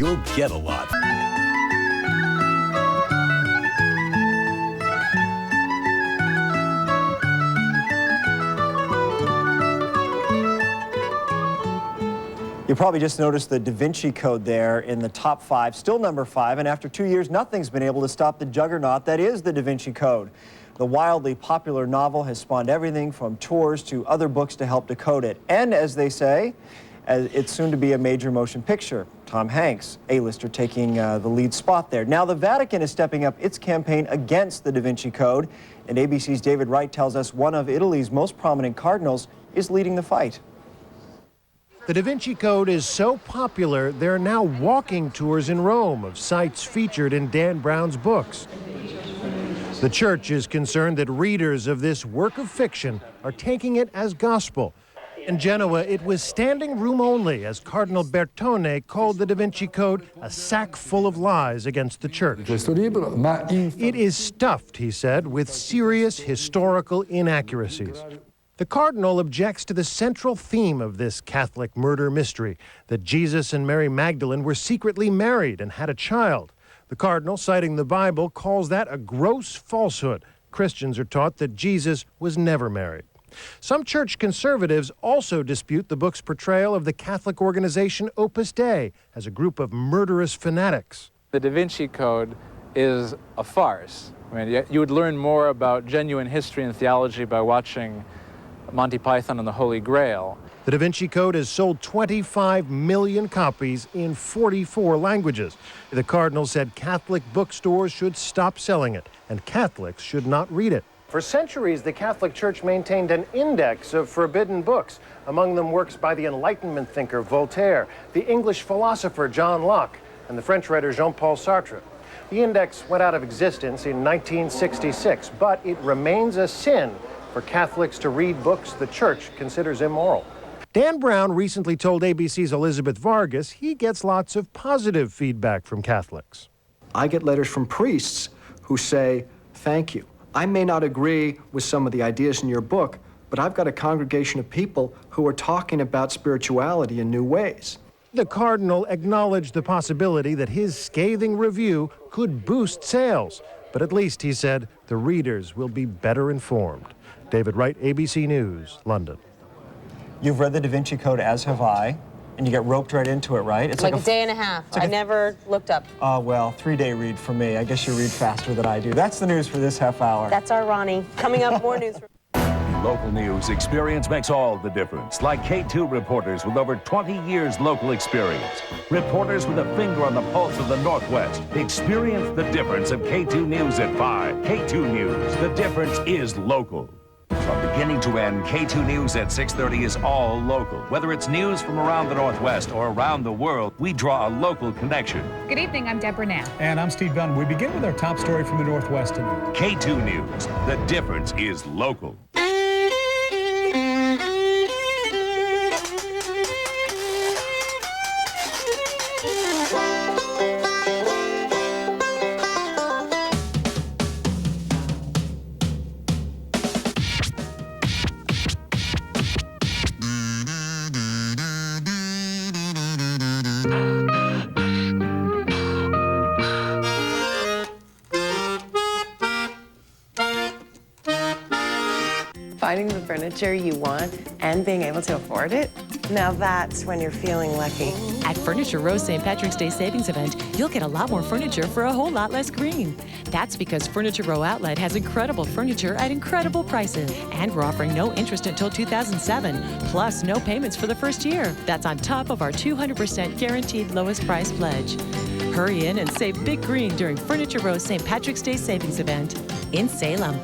you'll get a lot. You probably just noticed the Da Vinci Code there in the top 5, still number 5, and after 2 years, nothing's been able to stop the juggernaut that is the Da Vinci Code. The wildly popular novel has spawned everything from tours to other books to help decode it. And as they say, it's soon to be a major motion picture. Tom Hanks, A-lister, taking the lead spot there. Now the Vatican is stepping up its campaign against the Da Vinci Code, and ABC's David Wright tells us one of Italy's most prominent cardinals is leading the fight. The Da Vinci Code is so popular, there are now walking tours in Rome of sites featured in Dan Brown's books. The church is concerned that readers of this work of fiction are taking it as gospel. In Genoa, it was standing room only as Cardinal Bertone called the Da Vinci Code a sack full of lies against the church. It is stuffed, he said, with serious historical inaccuracies. The cardinal objects to the central theme of this Catholic murder mystery, that Jesus and Mary Magdalene were secretly married and had a child. The cardinal, citing the Bible, calls that a gross falsehood. Christians are taught that Jesus was never married. Some church conservatives also dispute the book's portrayal of the Catholic organization Opus Dei as a group of murderous fanatics. The Da Vinci Code is a farce. I mean, you would learn more about genuine history and theology by watching Monty Python and the Holy Grail. The Da Vinci Code has sold 25 million copies in 44 languages. The cardinal said Catholic bookstores should stop selling it, and Catholics should not read it. For centuries, the Catholic Church maintained an index of forbidden books, among them works by the Enlightenment thinker Voltaire, the English philosopher John Locke, and the French writer Jean-Paul Sartre. The index went out of existence in 1966, but it remains a sin for Catholics to read books the Church considers immoral. Dan Brown recently told ABC's Elizabeth Vargas he gets lots of positive feedback from Catholics. I get letters from priests who say, thank you. I may not agree with some of the ideas in your book, but I've got a congregation of people who are talking about spirituality in new ways. The cardinal acknowledged the possibility that his scathing review could boost sales, but at least, he said, the readers will be better informed. David Wright, ABC News, London. You've read the Da Vinci Code, as have I, and you get roped right into it, right? It's like a day and a half. I never looked up. Well, 3-day read for me. I guess you read faster than I do. That's the news for this half hour. That's our Ronnie. Coming up, more news. Local news experience makes all the difference. Like K2 reporters with over 20 years local experience. Reporters with a finger on the pulse of the Northwest. Experience the difference of K2 News at 5. K2 News, the difference is local. From beginning to end, K2 News at 6:30 is all local. Whether it's news from around the Northwest or around the world, we draw a local connection. Good evening, I'm Deborah Knapp. And I'm Steve Dunn. We begin with our top story from the Northwest tonight. K2 News, the difference is local. Finding the furniture you want and being able to afford it, now that's when you're feeling lucky. At Furniture Row's St. Patrick's Day Savings Event, you'll get a lot more furniture for a whole lot less green. That's because Furniture Row Outlet has incredible furniture at incredible prices. And we're offering no interest until 2007, plus no payments for the first year. That's on top of our 200% guaranteed lowest price pledge. Hurry in and save big green during Furniture Row's St. Patrick's Day Savings Event in Salem.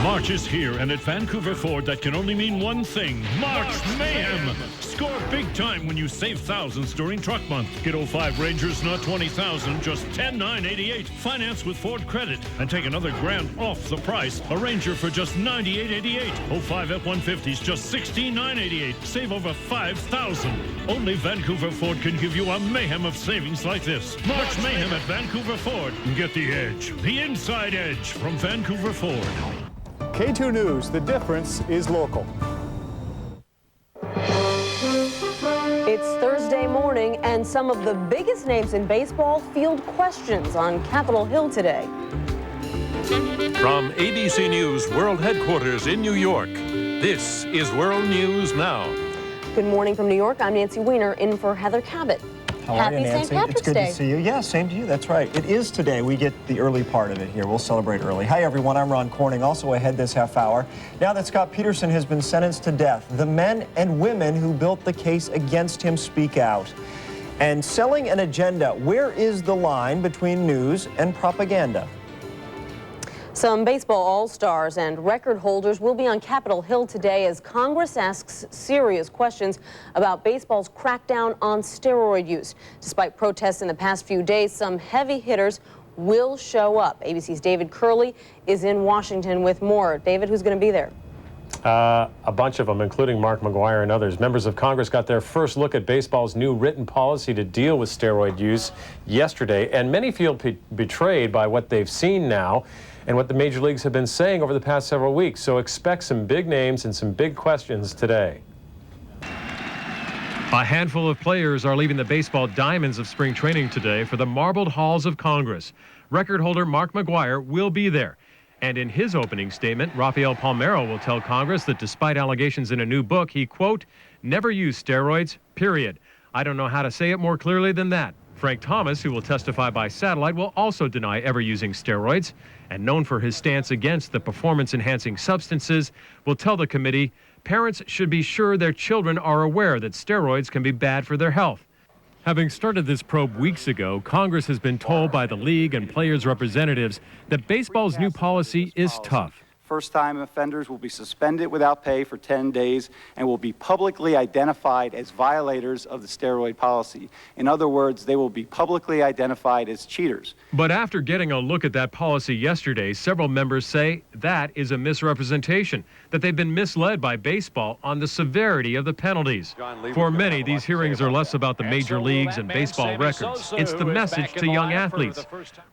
March is here, and at Vancouver Ford, that can only mean one thing: March Mayhem! Score big time when you save thousands during Truck Month. Get 05 Rangers, not $20,000, just $10,988. Finance with Ford Credit, and take another grand off the price. A Ranger for just $98.88. 05 F-150s, just $16,988. Save over $5,000. Only Vancouver Ford can give you a mayhem of savings like this. March Mayhem at Vancouver Ford. Get the edge, the inside edge from Vancouver Ford. K2 News, the difference is local. It's Thursday morning morning, and some of the biggest names in baseball field questions on Capitol Hill today. From ABC News World Headquarters in New York, this is World News Now. Good morning from New York. I'm Nancy Weiner, in for Heather Cabot. How are you, Nancy? It's good to see you. Yeah, same to you. That's right. It is today. We get the early part of it here. We'll celebrate early. Hi, everyone. I'm Ron Corning. Also ahead this half hour. Now that Scott Peterson has been sentenced to death, the men and women who built the case against him speak out. And selling an agenda. Where is the line between news and propaganda? Some baseball all-stars and record holders will be on Capitol Hill today as Congress asks serious questions about baseball's crackdown on steroid use. Despite protests in the past few days, some heavy hitters will show up. ABC's David Curley is in Washington with more. David, who's going to be there? A bunch of them, including Mark McGuire and others. Members of Congress got their first look at baseball's new written policy to deal with steroid use yesterday, and many feel betrayed by what they've seen now and what the major leagues have been saying over the past several weeks. So expect some big names and some big questions today. A handful of players are leaving the baseball diamonds of spring training today for the marbled halls of Congress. Record holder Mark McGuire will be there. And in his opening statement, Rafael Palmeiro will tell Congress that despite allegations in a new book, he, quote, never used steroids, period. I don't know how to say it more clearly than that. Frank Thomas, who will testify by satellite, will also deny ever using steroids, and known for his stance against the performance-enhancing substances, will tell the committee parents should be sure their children are aware that steroids can be bad for their health. Having started this probe weeks ago, Congress has been told by the league and players' representatives that baseball's new policy is tough. First-time offenders will be suspended without pay for 10 days and will be publicly identified as violators of the steroid policy. In other words, they will be publicly identified as cheaters. But after getting a look at that policy yesterday, several members say that is a misrepresentation, that they've been misled by baseball on the severity of the penalties. For many, these hearings are less about the major leagues and baseball records. It's the message to young athletes.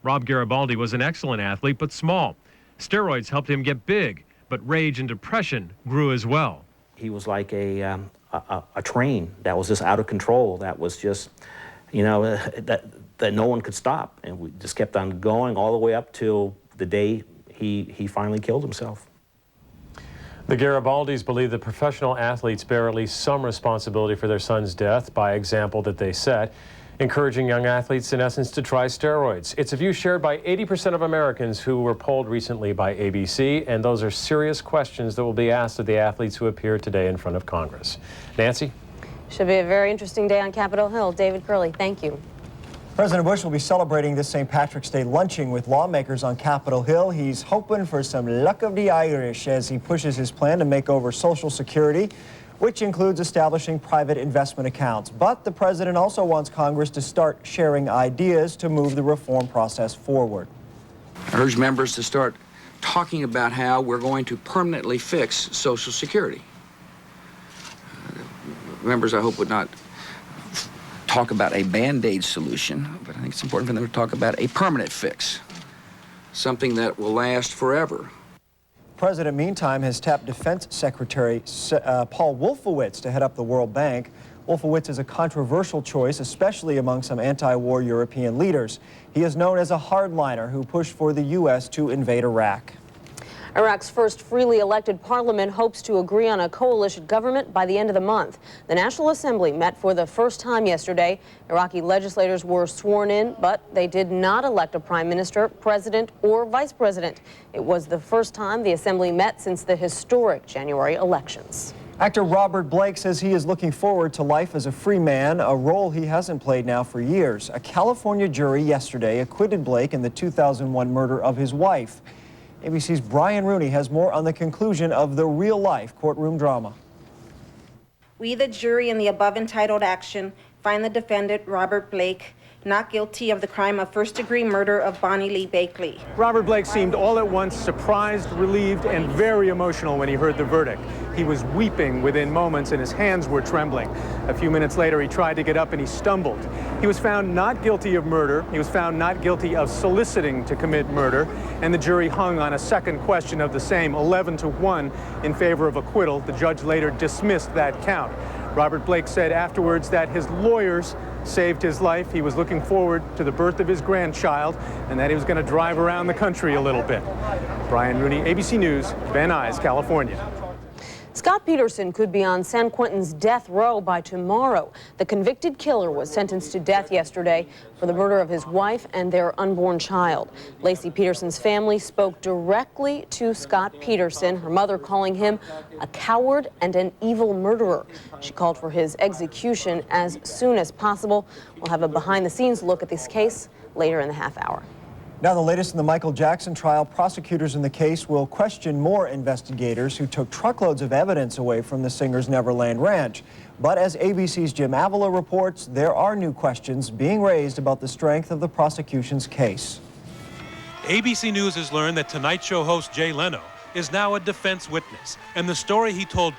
Rob Garibaldi was an excellent athlete, but small. Steroids helped him get big, but rage and depression grew as well. He was like a train that was just out of control, that was just, you know, that no one could stop. And we just kept on going all the way up till the day he finally killed himself. The Garibaldis believe that professional athletes bear at least some responsibility for their son's death by example that they set, encouraging young athletes, in essence, to try steroids. It's a view shared by 80% of Americans who were polled recently by ABC, and those are serious questions that will be asked of the athletes who appear today in front of Congress. Nancy? Should be a very interesting day on Capitol Hill. David Curley, thank you. President Bush will be celebrating this St. Patrick's Day lunching with lawmakers on Capitol Hill. He's hoping for some luck of the Irish as he pushes his plan to make over Social Security, which includes establishing private investment accounts. But the president also wants Congress to start sharing ideas to move the reform process forward. I urge members to start talking about how we're going to permanently fix Social Security. Members, I hope, would not talk about a Band-Aid solution, but I think it's important for them to talk about a permanent fix, something that will last forever. The president, meantime, has tapped Defense Secretary Paul Wolfowitz to head up the World Bank. Wolfowitz is a controversial choice, especially among some anti-war European leaders. He is known as a hardliner who pushed for the U.S. to invade Iraq. Iraq's first freely elected parliament hopes to agree on a coalition government by the end of the month. The National Assembly met for the first time yesterday. Iraqi legislators were sworn in, but they did not elect a prime minister, president, or vice president. It was the first time the assembly met since the historic January elections. Actor Robert Blake says he is looking forward to life as a free man, a role he hasn't played now for years. A California jury yesterday acquitted Blake in the 2001 murder of his wife. ABC's Brian Rooney has more on the conclusion of the real-life courtroom drama. We, the jury, in the above entitled action, find the defendant, Robert Blake, not guilty of the crime of first-degree murder of Bonnie Lee Bakley. Robert Blake seemed all at once surprised, relieved, and very emotional when he heard the verdict. He was weeping within moments and his hands were trembling. A few minutes later, he tried to get up and he stumbled. He was found not guilty of murder. He was found not guilty of soliciting to commit murder. And the jury hung on a second question of the same, 11-1 in favor of acquittal. The judge later dismissed that count. Robert Blake said afterwards that his lawyers saved his life. He was looking forward to the birth of his grandchild and that he was going to drive around the country a little bit. Brian Rooney, ABC News, Van Nuys, California. Scott Peterson could be on San Quentin's death row by tomorrow. The convicted killer was sentenced to death yesterday for the murder of his wife and their unborn child. Lacey Peterson's family spoke directly to Scott Peterson, her mother calling him a coward and an evil murderer. She called for his execution as soon as possible. We'll have a behind-the-scenes look at this case later in the half hour. Now, the latest in the Michael Jackson trial. Prosecutors in the case will question more investigators who took truckloads of evidence away from the singer's Neverland Ranch. But as ABC's Jim Avila reports, there are new questions being raised about the strength of the prosecution's case. ABC News has learned that Tonight Show host Jay Leno is now a defense witness, and the story he told